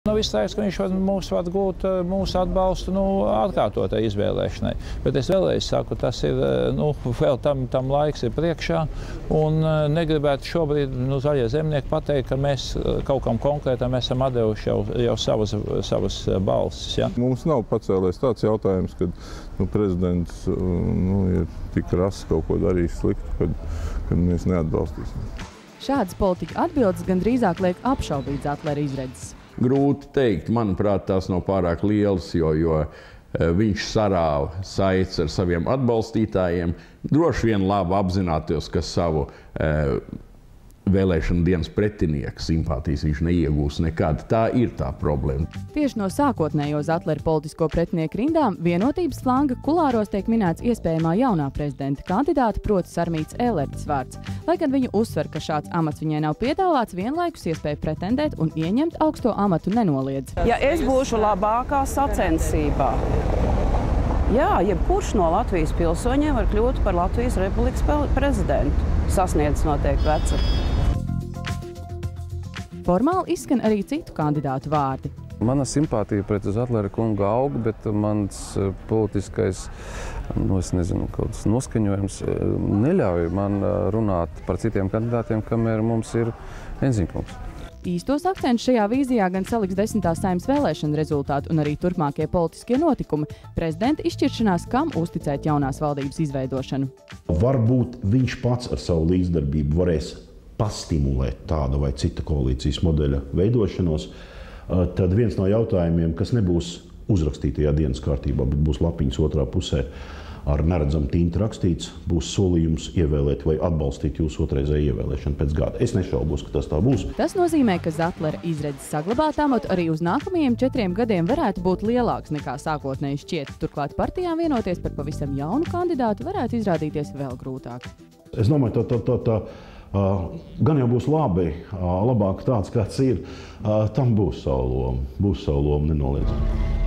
Izteiks, ka viņš var gūt mūsu atbalstu atkārtotai izvēlēšanai. Bet es vēlreiz saku, tas ir, vēl tam laiks ir priekšā, un negribētu šobrīd Zaļie zemnieki pateikt, ka mēs kaut kam konkrētam esam atdevuši jau savas balsis. Ja? Mums nav pacēlies tāds jautājums, ka prezidents ir tik rass kaut ko darījis sliktu, kad mēs neatbalstīsim. Šādas politika atbildes gan drīzāk liek apšaubīt Zatlera izredzes. Grūti teikt, manuprāt, tās nav pārāk lielas, jo viņš sarāva saites ar saviem atbalstītājiem. Droši vien labi apzināties, ka savu vēlēšanu dienas pretinieku simpātijas viņš neiegūs nekad. Tā ir tā problēma. Tieši no sākotnējo Zatlera politisko pretinieku rindām vienotības flanga kulāros tiek minēts iespējamā jaunā prezidenta kandidāta, proti Sarmītas Ēlertes vārds. Lai gan viņa uzsver, ka šāds amats viņai nav piedāvāts, vienlaikus iespēja pretendēt un ieņemt augsto amatu nenoliedz. Ja es būšu labākā sacensībā, jebkurš no Latvijas pilsoņiem var kļūt par Latvijas Republikas prezidentu, sasniedz noteikti vecumu. Formāli izskan arī citu kandidātu vārdi. Mana simpātija pret Zatlera kungu aug, bet mans politiskais noskaņojums neļauj man runāt par citiem kandidātiem, kamēr mums ir Enziņkungs. Īstos akcentus šajā vīzijā gan saliks 10. Saeimas vēlēšanu rezultāti un arī turpmākie politiskie notikumi. Prezidenta izšķiršanās, kam uzticēt jaunās valdības izveidošanu. Varbūt viņš pats ar savu līdzdarbību varēs pastimulēt tāda vai cita koalīcijas modeļa veidošanos. Tad viens no jautājumiem, kas nebūs uzrakstītajā dienas kārtībā, bet būs lapiņas otrā pusē ar neredzamu tintu rakstīts, būs solījums ievēlēt vai atbalstīt jūsu otrreizēju ievēlēšanu pēc gada. Es nešaubos, ka tas tā būs. Tas nozīmē, ka Zatlera izredzes saglabāt amatu arī uz nākamajiem 4 gadiem varētu būt lielāks nekā sākotnēji šķiet. Turklāt partijām vienoties par pavisam jaunu kandidātu varētu izrādīties vēl grūtāk. Es domāju, gan jau būs labi, labāk tāds, kāds ir, tam būs savu lomu nenoliedzami.